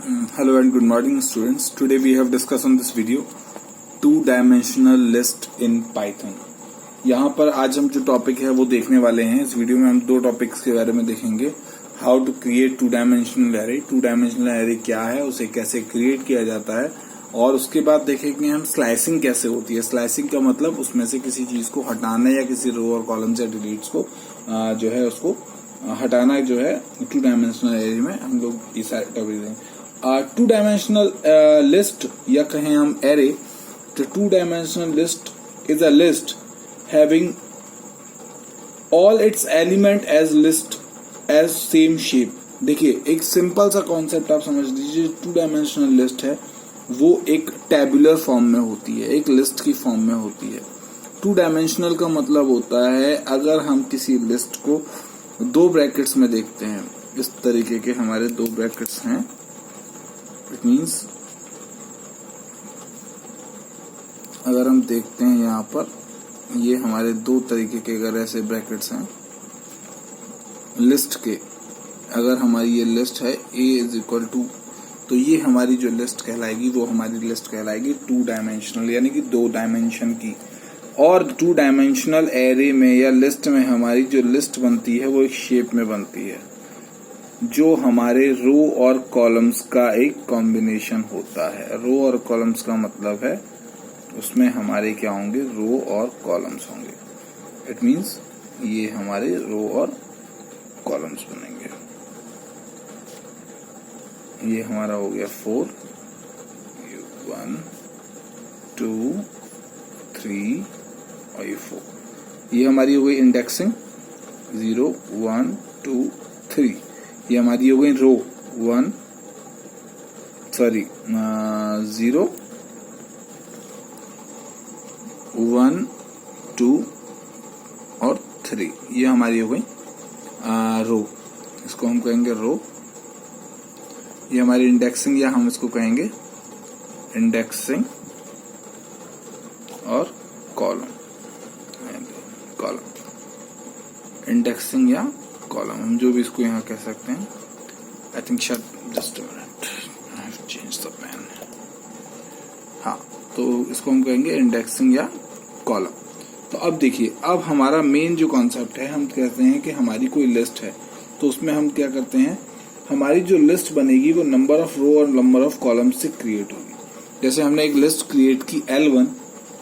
Hello and good morning students. Today we have discussed on this video two-dimensional list in Python. यहाँ पर आज हम जो topic है वो देखने वाले हैं. इस वीडियो में हम दो टॉपिक्स के बारे में देखेंगे. How to create two dimensional array. Two dimensional array क्या है, उसे कैसे क्रिएट किया जाता है, और उसके बाद देखेंगे हम स्लाइसिंग कैसे होती है. स्लाइसिंग का मतलब उसमें से किसी चीज को हटाना या किसी रो और कॉलम से डिलीट्स को जो है उसको हटाना जो है टू डायमेंशनल एरे में हम लोग ये सारे टॉपिक देंगे. टू डायमेंशनल लिस्ट या कहें हम एरे. तो two dimensional list is a list having all its element as list as same shape. देखिए एक सिंपल सा कॉन्सेप्ट आप समझ लीजिए. टू डायमेंशनल लिस्ट है वो एक टेबुलर फॉर्म में होती है, एक लिस्ट की फॉर्म में होती है. टू डायमेंशनल का मतलब होता है अगर हम किसी लिस्ट को दो ब्रैकेट्स में देखते हैं, इस तरीके के हमारे दो ब्रैकेट्स हैं. इट मीन्स अगर हम देखते हैं यहाँ पर ये हमारे दो तरीके के अगर ऐसे ब्रैकेट्स हैं लिस्ट के, अगर हमारी ये लिस्ट है A इज इक्वल टू, तो ये हमारी जो लिस्ट कहलाएगी वो हमारी लिस्ट कहलाएगी टू डायमेंशनल, यानी कि दो डायमेंशन की. और टू डायमेंशनल एरे में या लिस्ट में हमारी जो लिस्ट बनती है वो एक शेप में बनती है जो हमारे रो और कॉलम्स का एक कॉम्बिनेशन होता है. रो और कॉलम्स का मतलब है उसमें हमारे क्या होंगे, रो और कॉलम्स होंगे. इट मींस ये हमारे रो और कॉलम्स बनेंगे. ये हमारा हो गया 4, 1 2 3 और ये 4. ये हमारी हो गई इंडेक्सिंग 0 1 2 3. ये हमारी हो गई रो 0 1 2 और 3. ये हमारी हो गई रो, इसको हम कहेंगे रो. ये हमारी इंडेक्सिंग या हम इसको कहेंगे इंडेक्सिंग और कॉलम. इंडेक्सिंग या कॉलम हम जो भी इसको यहाँ कह सकते हैं. आई थिंक शायद just a minute, I have change the pen. हाँ, तो इसको हम कहेंगे इंडेक्सिंग या कॉलम. तो अब देखिए, अब हमारा मेन जो कॉन्सेप्ट है, हम कहते हैं कि हमारी कोई लिस्ट है तो उसमें हम क्या करते हैं, हमारी जो लिस्ट बनेगी वो नंबर ऑफ रो और नंबर ऑफ कॉलम से क्रिएट होगी. जैसे हमने एक लिस्ट क्रिएट की L1,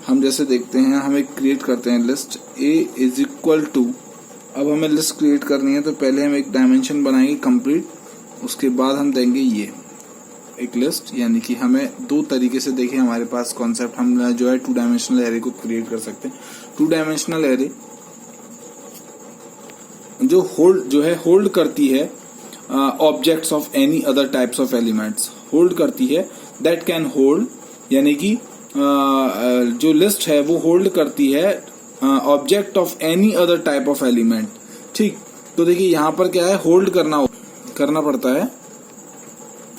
हम जैसे देखते हैं हम एक क्रिएट करते हैं list A is equal to. अब हमें लिस्ट क्रिएट करनी है तो पहले हम एक डायमेंशन बनाएंगे कंप्लीट, उसके बाद हम देंगे ये एक लिस्ट. यानी कि हमें दो तरीके से देखिए हमारे पास कॉन्सेप्ट, हम जो है टू डायमेंशनल एरे को क्रिएट कर सकते हैं. टू डायमेंशनल एरे जो होल्ड करती है objects of any other types of elements. Hold करती है, दैट कैन होल्ड, यानी कि जो लिस्ट है वो होल्ड करती है object of any other type of element. ठीक, तो देखिए यहाँ पर क्या है, होल्ड करना पड़ता है.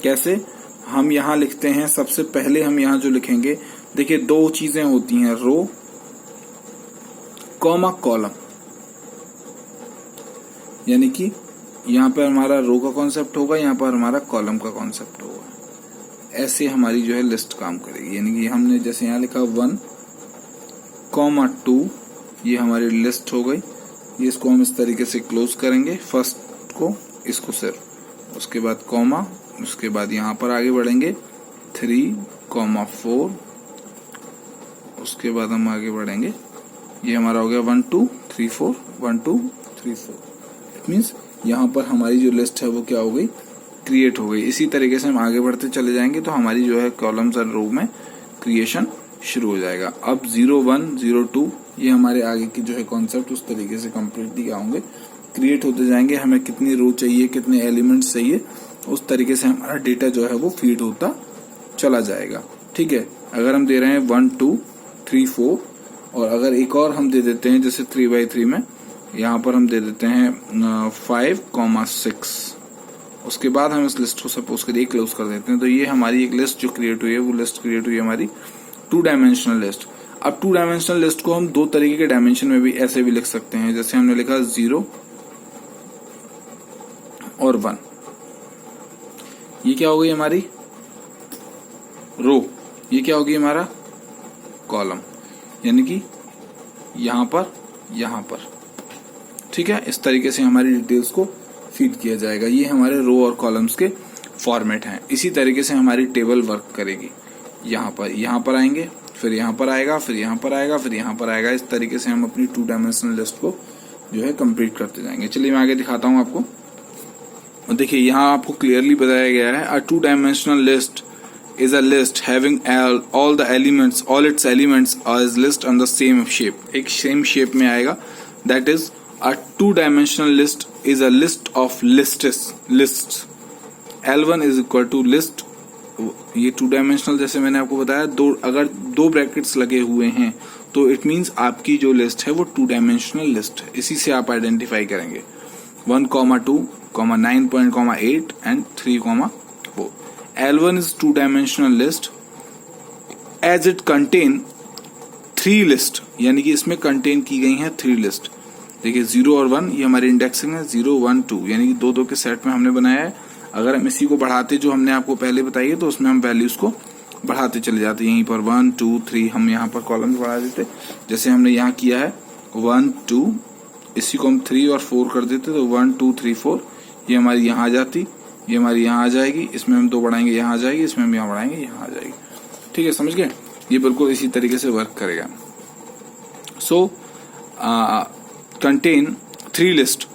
कैसे, हम यहाँ लिखते हैं, सबसे पहले हम यहाँ जो लिखेंगे, देखिए दो चीजें होती हैं, रो कॉमा कॉलम. यानी कि यहाँ पर हमारा रो का कॉन्सेप्ट होगा, यहाँ पर हमारा कॉलम का कॉन्सेप्ट होगा. ऐसे हमारी जो है लिस्ट काम करेगी. यानी कि हमने जैसे यहाँ लिखा 1 कॉमा 2, ये हमारी लिस्ट हो गई. ये इसको हम इस तरीके से क्लोज करेंगे, फर्स्ट को, इसको सिर्फ, उसके बाद कॉमा, उसके बाद यहाँ पर आगे बढ़ेंगे 3 कॉमा 4, उसके बाद हम आगे बढ़ेंगे. ये हमारा हो गया 1 2 3 4 1 2 3 4. इट मीन्स यहाँ पर हमारी जो लिस्ट है वो क्या हो गई, क्रिएट हो गई. इसी तरीके से हम आगे बढ़ते चले जाएंगे तो हमारी जो है कॉलम्स और रो में क्रिएशन शुरू हो जाएगा. अब 0 1 0 2 ये हमारे आगे की जो है कॉन्सेप्ट उस तरीके से कंप्लीटली क्या होंगे, क्रिएट होते जाएंगे. हमें कितनी रो चाहिए, कितने एलिमेंट्स चाहिए, उस तरीके से हमारा डेटा जो है वो फीड होता चला जाएगा. ठीक है, अगर हम दे रहे हैं 1 2 3 4, और अगर एक और हम दे देते हैं जैसे 3x3 में, यहाँ पर हम दे देते हैं 5 कॉमा 6, उसके बाद हम इस लिस्ट को सपोज करिए क्लोज कर देते हैं. तो ये हमारी एक लिस्ट जो क्रिएट हुई है वो लिस्ट क्रिएट हुई है हमारी टू डायमेंशनल लिस्ट. अब टू डायमेंशनल लिस्ट को हम दो तरीके के डायमेंशन में भी ऐसे भी लिख सकते हैं. जैसे हमने लिखा 0 और 1. ये क्या हो गई हमारी रो, ये क्या होगी हमारा कॉलम, यानी कि यहां पर। ठीक है, इस तरीके से हमारी डिटेल्स को फीड किया जाएगा। ये हमारे रो और कॉलम्स के फॉर्मेट हैं। इसी तरीके से हमारी टेबल वर्क करेगी। यहाँ पर आएंगे, फिर यहाँ पर आएगा, फिर यहाँ पर आएगा, फिर यहाँ पर आएगा। इस तरीके से हम अपनी 2 डायमेंशनल लिस्ट को जो है कंप्लीट करते जाएंगे। चलिए मैं आगे दिखाता हूँ आपको। देखिए यहाँ आपको क्लियरली बताया गया है, अ 2 dimensional list is a list having all its elements as list on the same shape। एक सेम शेप में आएगा। That is a 2-dimensional list is a list of lists। L1 is equal to list, ये 2-dimensional जैसे मैंने आपको बताया, अगर 2 brackets लगे हुए हैं तो इट मीन्स आपकी जो लिस्ट है वो 2-dimensional लिस्ट है। इसी से आप आइडेंटिफाई करेंगे 1, 2, 9, 8 and 3, 4। L1 is 2-dimensional list as it contain 3 list, यानी कि इसमें कंटेन की गई हैं 3 लिस्ट। देखिए 0 और 1 ये हमारी इंडेक्सिंग है, 0, 1, 2 यानी कि 2 के सेट में हमने बनाया है। अगर हम इसी को बढ़ाते, जो हमने आपको पहले बताई है, तो उसमें हम वैल्यूज को बढ़ाते चले जाते। यहीं पर 1, 2, 3 हम यहाँ पर कॉलम बढ़ा देते, जैसे हमने यहाँ किया है 1, 2, इसी को हम 3 और 4 कर देते तो 1, 2, 3, 4 ये हमारी यहाँ आ जाती, ये हमारी यहाँ आ जाएगी, इसमें हम 2 बढ़ाएंगे यहाँ आ जाएगी, इसमें हम यहाँ बढ़ाएंगे यहाँ आ जाएगी। ठीक है, समझ गए? ये बिल्कुल इसी तरीके से वर्क करेगा। So contain 3 list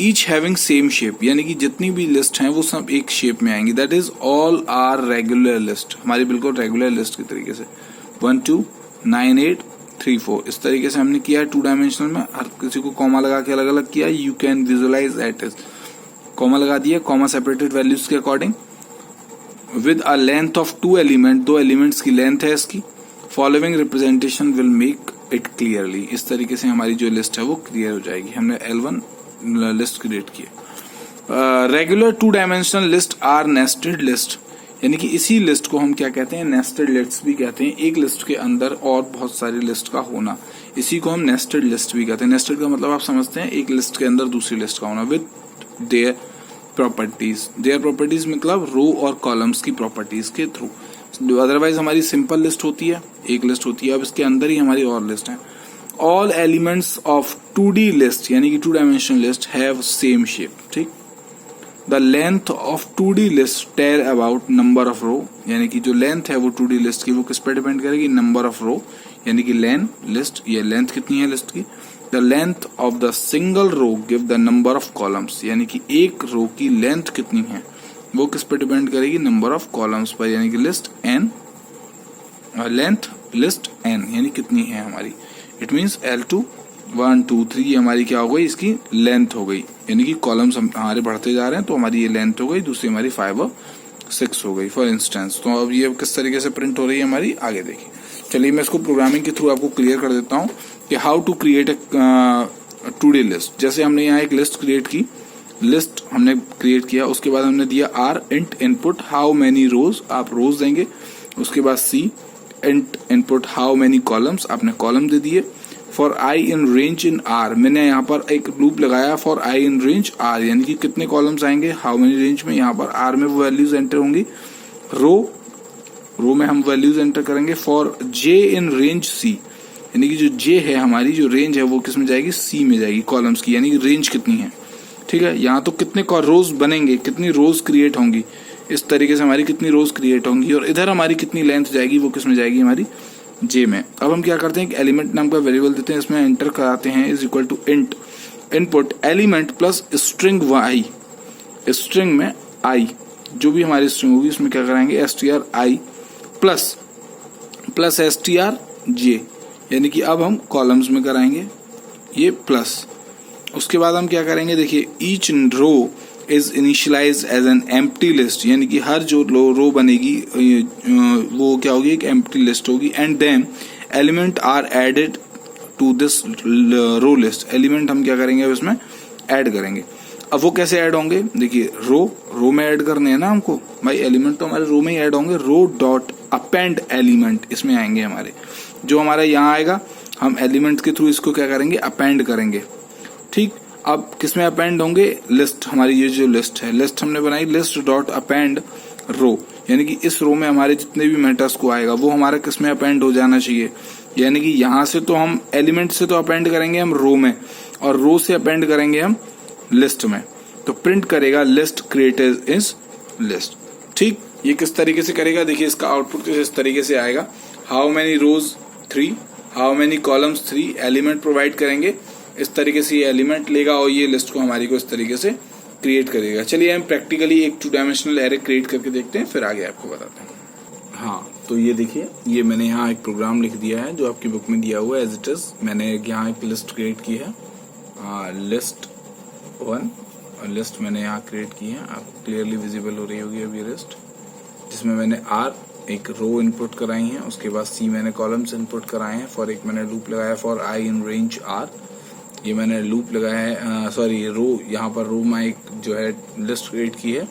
each having same shape, यानी कि जितनी भी लिस्ट हैं वो सब एक शेप में आएंगी। That is all are regular list, हमारी बिल्कुल रेगुलर लिस्ट के तरीके से 1, 2, 9, 8, 3, 4 इस तरीके से हमने किया है 2 डायमेंशनल में। हर किसी को कॉमा लगा के अलग अलग किया। You can visualise that is, comma लगा दिया, कॉमा सेपरेटेड वैल्यूज के according with a length of 2 element, 2 elements की लेंथ है इसकी। Following representation will make it clearly, इस तरीके से हमारी जो लिस्ट है वो क्लियर हो जाएगी। हमने L1 लिस्ट क्रिएट की। Regular 2 dimensional list or nested list, यानी कि इसी लिस्ट को हम क्या कहते हैं, नेस्टेड लिस्ट भी कहते हैं। एक लिस्ट के अंदर और बहुत सारी लिस्ट का होना, इसी को हम नेस्टेड लिस्ट भी कहते हैं। नेस्टेड का मतलब आप समझते हैं, एक लिस्ट के अंदर दूसरी लिस्ट का होना विद देयर प्रॉपर्टीज मतलब रो और कॉलम्स की प्रॉपर्टीज के थ्रू। अदरवाइज हमारी सिंपल लिस्ट होती है, एक लिस्ट होती है, अब इसके अंदर ही हमारी और लिस्ट है। All elements of 2D list, यानी कि 2 dimensional list have same shape. ठीक, the length of 2D list tell about number of row, यानी कि जो लेंथ है वो 2D लिस्ट की वो किस पे डिपेंड करेगी, नंबर ऑफ रो, यानी कि लिस्ट, ये लेंथ कितनी है लिस्ट की। The length of the single row give the number of columns, यानी कि एक रो की लेंथ कितनी है वो किस पे डिपेंड करेगी, नंबर ऑफ कॉलम्स पर, यानी कि list N, length list N, यानी कितनी है हमारी। इट मीन्स L2 1, 2, 3 ये हमारी क्या हो गई, इसकी लेंथ हो गई, यानी कि कॉलम्स हमारे बढ़ते जा रहे हैं तो हमारी ये लेंथ हो गई, दूसरी हमारी 5 और 6 हो गई फॉर इंस्टेंस। तो अब ये किस तरीके से प्रिंट हो रही है हमारी, आगे देखिए। चलिए मैं इसको प्रोग्रामिंग के थ्रू आपको क्लियर कर देता हूँ कि how to create a 2D list. जैसे हमने यहाँ एक लिस्ट क्रिएट की, लिस्ट हमने क्रिएट किया, उसके बाद हमने दिया R int input how many rows, आप रोज देंगे। उसके बाद C int input how many columns, आपने कॉलम दे दिए। For I in range in R, मैंने यहाँ पर एक लूप लगाया for I in range R, यानी कि कितने कॉलम्स आएंगे, हाउ मेनी रेंज में, यहाँ पर R में वो वैल्यूज एंटर होंगी। रो में हम वैल्यूज एंटर करेंगे। For J in range C, यानी कि जो J है हमारी जो रेंज है वो किस में जाएगी, C में जाएगी कॉलम्स की, यानी कि रेंज कितनी है। ठीक है, यहाँ तो कितने रोज बनेंगे, कितनी रोज क्रिएट होंगी, इस तरीके से हमारी कितनी रोज क्रिएट होंगी, और इधर हमारी कितनी लेंथ जाएगी वो किस में जाएगी, हमारी J में। अब हम क्या करते हैं, एक एलिमेंट नाम का वेरिएबल देते हैं, इसमें एंटर कराते हैं is equal to int input element plus string y, string में I, जो भी हमारी स्ट्रिंग होगी उसमें क्या कराएंगे, str I plus str j, यानी कि अब हम कॉलम्स में कराएंगे ये प्लस। उसके बाद हम क्या करेंगे, देखिए each row is initialise as an empty list, यानी कि हर जो रो बनेगी वो क्या होगी, एक एम्प्टी लिस्ट होगी। And then element are added to this row list, element हम क्या करेंगे अब इसमें ऐड करेंगे। अब वो कैसे ऐड होंगे, देखिए रो में ऐड करने हैं ना हमको भाई, एलिमेंट तो हमारे रो में ही ऐड होंगे। रो डॉट अपेंड एलिमेंट इसमें आएंगे हमारे, जो हमारा यहाँ आएगा हम एलिमेंट के थ्रू इसको क्या करेंगे, अपेंड करेंगे। ठीक, अब किसमें अपेंड होंगे, लिस्ट, हमारी ये जो लिस्ट है, लिस्ट हमने बनाई, लिस्ट डॉट अपेंड रो, यानी कि इस रो में हमारे जितने भी मेटर्स को आएगा वो हमारा किस में अपेंड हो जाना चाहिए, यानी कि यहाँ से तो हम एलिमेंट से तो अपेंड करेंगे हम रो में, और रो से अपेंड करेंगे हम लिस्ट में। तो प्रिंट करेगा लिस्ट क्रिएटेड इज लिस्ट। ठीक, ये किस तरीके से करेगा, देखिए इसका आउटपुट इस तरीके से आएगा, how many rows 3, how many columns 3, element provide करेंगे, इस तरीके से ये एलिमेंट लेगा और ये लिस्ट को हमारी को इस तरीके से क्रिएट करेगा। चलिए हम प्रैक्टिकली एक 2 डायमेंशनल एरे क्रिएट करके देखते हैं, फिर आगे आपको बताते हैं। हाँ, तो ये देखिए, ये मैंने यहाँ एक प्रोग्राम लिख दिया है जो आपकी बुक में दिया हुआ है एज इट इज। मैंने यहाँ एक लिस्ट क्रिएट की है, लिस्ट 1, और लिस्ट मैंने यहाँ क्रिएट की है, आपको क्लियरली विजिबल हो रही होगी अभी लिस्ट, जिसमें मैंने आर एक रो इनपुट कराई है, उसके बाद सी मैंने कॉलम्स इनपुट कराए हैं, फॉर एक मैंने लूप लगाया for I in range R, ये मैंने लूप लगाया है, सॉरी रो, यहाँ पर रो में एक जो है लिस्ट क्रिएट की है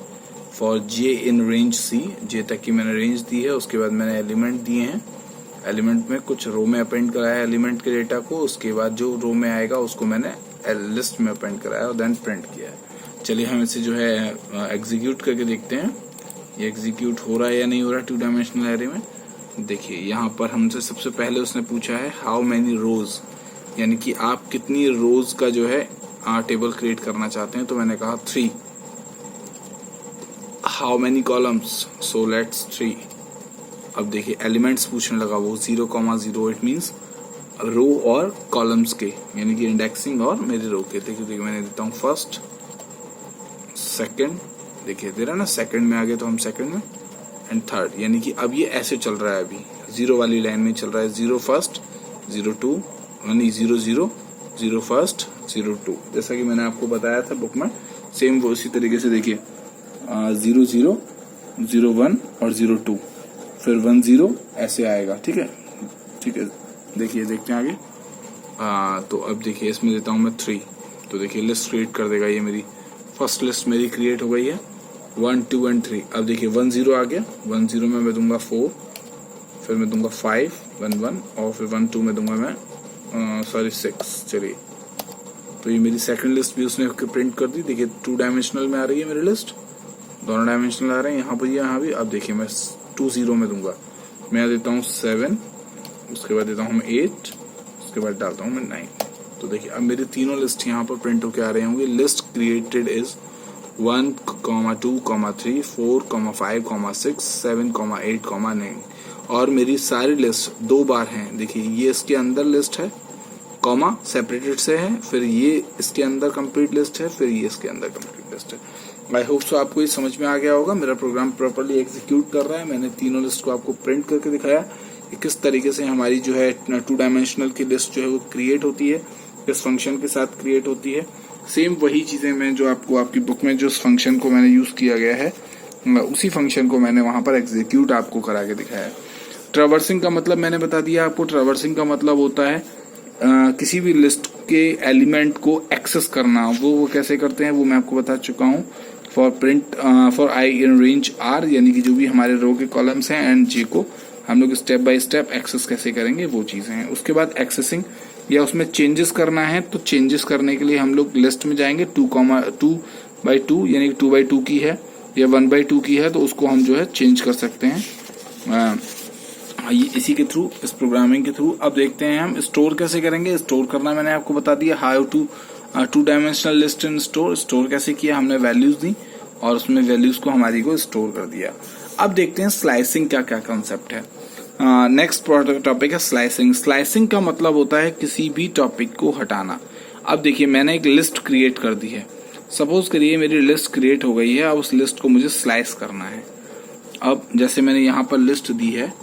फॉर जे इन रेंज सी, जे तक की मैंने रेंज दी है, उसके बाद मैंने एलिमेंट दिए हैं, एलिमेंट में कुछ रो में अपेंड कराया है एलिमेंट के डेटा को, उसके बाद जो रो में आएगा उसको मैंने लिस्ट में अपेंड कराया और देन प्रिंट किया है। चलिए हम इसे जो है एग्जीक्यूट करके देखते हैं, ये एग्जीक्यूट हो रहा है या नहीं हो रहा है 2 डायमेंशनल एरे में। देखिए यहाँ पर हमसे सबसे पहले उसने पूछा है हाउ मेनी रोज, यानी कि आप कितनी रोज का जो है टेबल क्रिएट करना चाहते हैं, तो मैंने कहा 3। How many columns, so let's 3। अब देखिए एलिमेंट्स पूछने लगा वो 0,0, इट मीन्स रो और कॉलम्स के, यानी कि इंडेक्सिंग और मेरे रो के। देखिए मैंने देता हूँ फर्स्ट, सेकंड, देखिए दे रहा ना, सेकंड में आ गए तो हम सेकंड में, एंड थर्ड, यानी कि अब ये ऐसे चल रहा है, अभी 0 वाली लाइन में चल रहा है, 0 फर्स्ट, 0 2, यानी 0 0, 0 फर्स्ट, 0 2, जैसा कि मैंने आपको बताया था बुक में, सेम वो उसी तरीके से देखिए 0 0, 0 1 और 0 2, फिर 1 0 ऐसे आएगा। ठीक है, ठीक है, देखिए देखते हैं आगे। तो अब देखिए इसमें देता हूँ मैं 3, तो देखिए लिस्ट क्रिएट कर देगा, ये मेरी फर्स्ट लिस्ट मेरी क्रिएट हो गई है 1 2 एंड 3। अब देखिए 1 0 आ गया, 1 0 में मैं दूंगा 4, फिर मैं दूंगा 5 1 1, और फिर 1 2 में दूंगा मैं 6। चलिए, तो ये मेरी सेकंड लिस्ट भी उसने प्रिंट कर दी। देखिए 2 डायमेंशनल में आ रही है मेरी लिस्ट, दोनों डायमेंशनल आ रहे हैं, यहाँ पर यहाँ भी। अब देखिए मैं 2 0 में दूंगा, मैं देता हूँ 7, उसके बाद देता हूँ मैं 8, उसके बाद डालता हूँ मैं 9। तो देखिए अब मेरी तीनों लिस्ट यहाँ पर प्रिंट होके आ रहे होंगे। लिस्ट क्रिएटेड इज 1, 2, 3, 4, 5, 6, 7, 8, 9, और मेरी सारी लिस्ट 2 बार हैं। देखिए ये इसके अंदर लिस्ट है, कॉमा सेपरेटेड से है, फिर ये इसके अंदर कंप्लीट लिस्ट है, फिर ये इसके अंदर कंप्लीट लिस्ट है। आई होप सो आपको ये समझ में आ गया होगा, मेरा प्रोग्राम प्रॉपर्ली एग्जीक्यूट कर रहा है। मैंने तीनों लिस्ट को आपको प्रिंट करके दिखाया कि किस तरीके से हमारी जो है 2 डायमेंशनल की लिस्ट जो है वो क्रिएट होती है, किस फंक्शन के साथ क्रिएट होती है। सेम वही चीजें मैं जो आपको आपकी बुक में जो फंक्शन को मैंने यूज किया गया है, उसी फंक्शन को मैंने वहां पर एग्जीक्यूट आपको करा के दिखाया है। ट्रैवर्सिंग का मतलब मैंने बता दिया आपको। ट्रैवर्सिंग का मतलब होता है किसी भी लिस्ट के एलिमेंट को एक्सेस करना। वो कैसे करते हैं वो मैं आपको बता चुका हूँ। For print for I in range R, यानी कि जो भी हमारे रो के कॉलम्स हैं, एंड जे को हम लोग स्टेप बाय स्टेप एक्सेस कैसे करेंगे वो चीजें हैं। उसके बाद एक्सेसिंग या उसमें चेंजेस करना है, तो चेंजेस करने के लिए हम लोग लिस्ट में जाएंगे। 2/2 यानी 2/2 की है या 1/2 की है, तो उसको हम जो है चेंज कर सकते हैं इसी के थ्रू, इस प्रोग्रामिंग के थ्रू। अब देखते हैं हम स्टोर कैसे करेंगे। स्टोर करना मैंने आपको बता दिया, how to 2 dimensional list in store. Store कैसे किया, हमने वैल्यूज दी और उसमें वैल्यूज को हमारी को स्टोर कर दिया। अब देखते हैं स्लाइसिंग का क्या कॉन्सेप्ट है। नेक्स्ट टॉपिक है स्लाइसिंग। स्लाइसिंग का मतलब होता है किसी भी टॉपिक को हटाना। अब देखिए मैंने एक लिस्ट क्रिएट कर दी है, सपोज करिए मेरी लिस्ट क्रिएट हो गई है। अब उस लिस्ट को मुझे स्लाइस करना है। अब जैसे मैंने यहाँ पर लिस्ट दी है,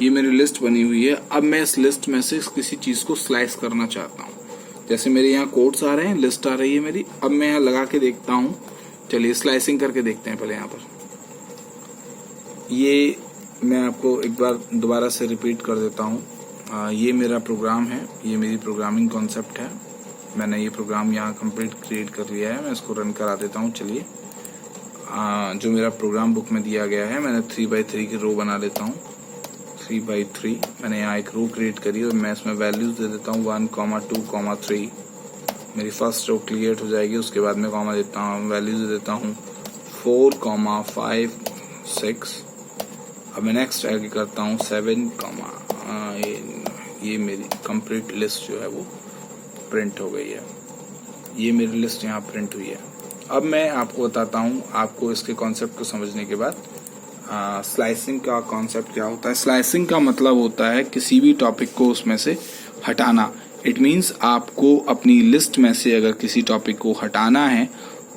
ये मेरी लिस्ट बनी हुई है। अब मैं इस लिस्ट में से किसी चीज को स्लाइस करना चाहता हूँ। जैसे मेरे यहाँ कोड्स आ रहे हैं, लिस्ट आ रही है मेरी। अब मैं यहाँ लगा के देखता हूँ, चलिए स्लाइसिंग करके देखते हैं। पहले यहाँ पर ये मैं आपको एक बार दोबारा से रिपीट कर देता हूँ। ये मेरा प्रोग्राम है, ये मेरी प्रोग्रामिंग कॉन्सेप्ट है। मैंने ये प्रोग्राम यहाँ कंप्लीट क्रिएट कर लिया है। मैं इसको रन करा देता हूँ। चलिए जो मेरा प्रोग्राम बुक में दिया गया है, मैंने 3x3 की रो बना लेता हूँ। 3x3 मैंने यहाँ एक रो क्रिएट करी और मैं इसमें वैल्यूज दे देता हूँ 1, 2, 3। मेरी फर्स्ट रो क्रिएट हो जाएगी। उसके बाद मैं कॉमा देता हूँ, वैल्यूज दे देता हूँ 4, 5, 6। अब मैं नेक्स्ट आगे करता हूँ 7, ये मेरी कंप्लीट लिस्ट जो है वो प्रिंट हो गई है। ये मेरी लिस्ट यहाँ प्रिंट हुई है। अब मैं आपको बताता हूँ, आपको इसके कॉन्सेप्ट को समझने के बाद स्लाइसिंग का कॉन्सेप्ट क्या होता है। स्लाइसिंग का मतलब होता है किसी भी टॉपिक को उसमें से हटाना। इट मीन्स आपको अपनी लिस्ट में से अगर किसी टॉपिक को हटाना है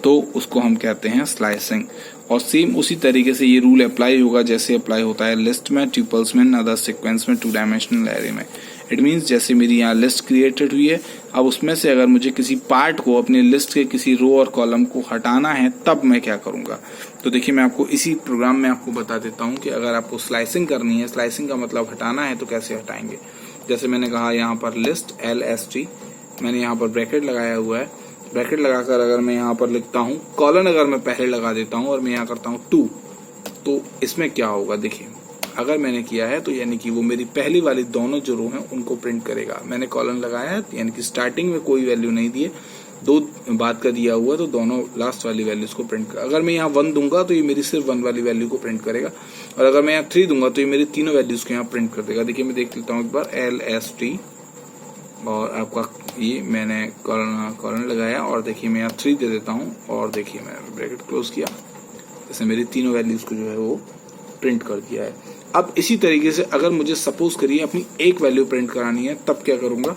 तो उसको हम कहते हैं स्लाइसिंग। और सेम उसी तरीके से ये रूल अप्लाई होगा जैसे अप्लाई होता है लिस्ट में, ट्यूपल्स में, अदर सीक्वेंस में, 2 डायमेंशनल एरे में। इट मीन्स जैसे मेरी यहाँ लिस्ट क्रिएटेड हुई है, अब उसमें से अगर मुझे किसी पार्ट को अपनी लिस्ट के किसी रो और कॉलम को हटाना है तब मैं क्या करूंगा। तो देखिए मैं आपको इसी प्रोग्राम में आपको बता देता हूँ कि अगर आपको स्लाइसिंग करनी है, स्लाइसिंग का मतलब हटाना है, तो कैसे हटाएंगे। जैसे मैंने कहा यहाँ पर लिस्ट LST, मैंने यहाँ पर ब्रैकेट लगाया हुआ है। ब्रैकेट लगाकर अगर मैं यहाँ पर लिखता हूँ कॉलन, अगर मैं पहले लगा देता हूँ और मैं यहाँ करता हूँ 2, तो इसमें क्या होगा देखिए, अगर मैंने किया है तो यानी कि वो मेरी पहली वाली दोनों जो रो हैं उनको प्रिंट करेगा। मैंने कॉलन लगाया है यानी कि स्टार्टिंग में कोई वैल्यू नहीं दिए, 2 बाद का दिया हुआ, तो दोनों लास्ट वाली वैल्यूज को प्रिंट करेगा। अगर मैं यहाँ 1 दूंगा तो ये मेरी सिर्फ 1 वाली वैल्यू को प्रिंट करेगा, और अगर मैं यहाँ 3 दूंगा तो ये मेरी तीनों वैल्यूज को यहाँ प्रिंट कर देगा। देखिए मैं देख लेता हूँ एक बार, LST और आपका ये मैंने कॉलन लगाया, और देखिए मैं यहाँ 3 दे देता हूँ, और देखिए मैंने ब्रैकेट क्लोज किया, जैसे मेरी तीनों वैल्यूज को जो है वो प्रिंट कर दिया है। अब इसी तरीके से अगर मुझे सपोज करिए अपनी एक वैल्यू प्रिंट करानी है, तब क्या करूंगा,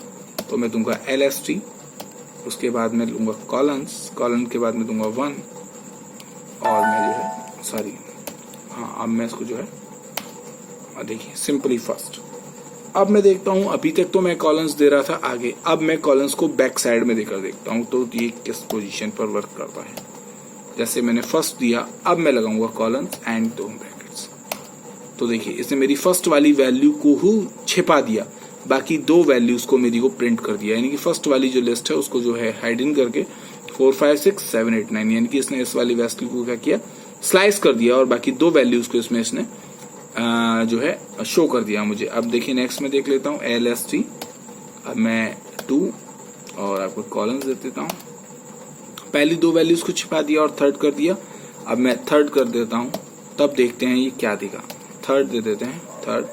तो मैं दूंगा LST, उसके बाद मैं लूंगा कॉलन के बाद मैं दूंगा 1, और मैं जो है अब मैं इसको जो है देखिए सिंपली फर्स्ट। अब मैं देखता हूं, अभी तक तो मैं कॉलम्स दे रहा था आगे, अब मैं कॉलम्स को बैक साइड में देकर देखता हूं तो ये किस पोजीशन पर वर्क करता है। जैसे मैंने फर्स्ट दिया, अब मैं लगाऊंगा कॉलम्स एंड 2 ब्रैकेट्स, तो देखिए इसने मेरी फर्स्ट वाली वैल्यू को ही छिपा दिया, बाकी 2 वैल्यूज को मेरी को प्रिंट कर दिया। यानी कि फर्स्ट वाली जो लिस्ट है उसको जो है हाइड इन करके 4, 5, 6, 7, 8, 9, यानी कि इसने इस वाली वैल्यू को क्या किया, स्लाइस कर दिया, और बाकी 2 वैल्यूज को इसमें इसने जो है शो कर दिया मुझे। अब देखिए नेक्स्ट में देख लेता हूँ LST, अब मैं 2 और आपको कॉलम्स दे देता हूँ। पहली 2 वैल्यूज को छिपा दिया और थर्ड कर दिया, अब मैं थर्ड कर देता हूँ, तब देखते हैं ये क्या देगा। थर्ड दे देते हैं, थर्ड।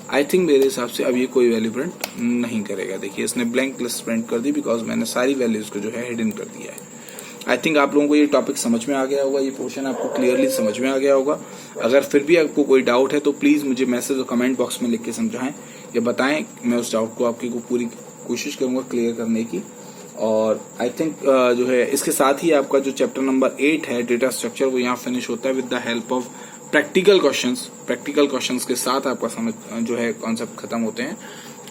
आई थिंक मेरे हिसाब से अब ये कोई वैल्यू प्रिंट नहीं करेगा। देखिए इसने ब्लैंक लिस्ट प्रिंट कर दी, बिकॉज मैंने सारी वैल्यूज को जो है हिडन कर दिया है। आई थिंक आप लोगों को ये टॉपिक समझ में आ गया होगा, ये पोर्शन आपको क्लियरली समझ में आ गया होगा। अगर फिर भी आपको कोई डाउट है तो प्लीज मुझे मैसेज और कमेंट बॉक्स में लिख के समझाएं या बताएं, मैं उस डाउट को आपकी को पूरी कोशिश करूंगा क्लियर करने की। और आई थिंक जो है इसके साथ ही आपका जो चैप्टर नंबर 8 है डेटा स्ट्रक्चर, वो यहाँ फिनिश होता है with the help of practical questions. Practical questions के साथ आपका समझ जो है कॉन्सेप्ट खत्म होते हैं,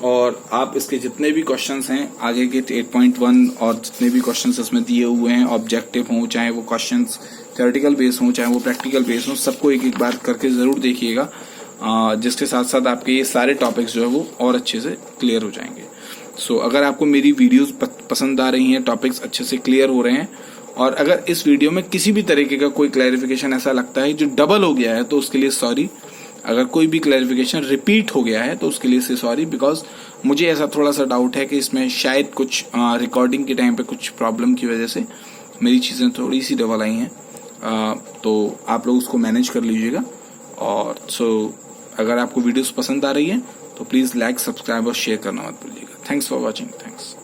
और आप इसके जितने भी क्वेश्चंस हैं आगे के 8.1 और जितने भी क्वेश्चंस इसमें दिए हुए हैं, ऑब्जेक्टिव हों, चाहे वो क्वेश्चंस थ्योरेटिकल बेस हों, चाहे वो प्रैक्टिकल बेस हों, सबको एक एक बार करके जरूर देखिएगा, जिसके साथ साथ आपके ये सारे टॉपिक्स जो है वो और अच्छे से क्लियर हो जाएंगे। सो अगर आपको मेरी वीडियोस पसंद आ रही हैं, टॉपिक्स अच्छे से क्लियर हो रहे हैं, और अगर इस वीडियो में किसी भी तरीके का कोई क्लैरिफिकेशन ऐसा लगता है जो डबल हो गया है तो उसके लिए सॉरी। अगर कोई भी क्लैरिफिकेशन रिपीट हो गया है तो उसके लिए से सॉरी, बिकॉज मुझे ऐसा थोड़ा सा डाउट है कि इसमें शायद कुछ रिकॉर्डिंग के टाइम पे कुछ प्रॉब्लम की वजह से मेरी चीज़ें थोड़ी सी डबल आई हैं, तो आप लोग उसको मैनेज कर लीजिएगा। और अगर आपको वीडियोस पसंद आ रही है तो प्लीज़ लाइक, सब्सक्राइब और शेयर करना मत भूलिएगा। Thanks for watching. थैंक्स।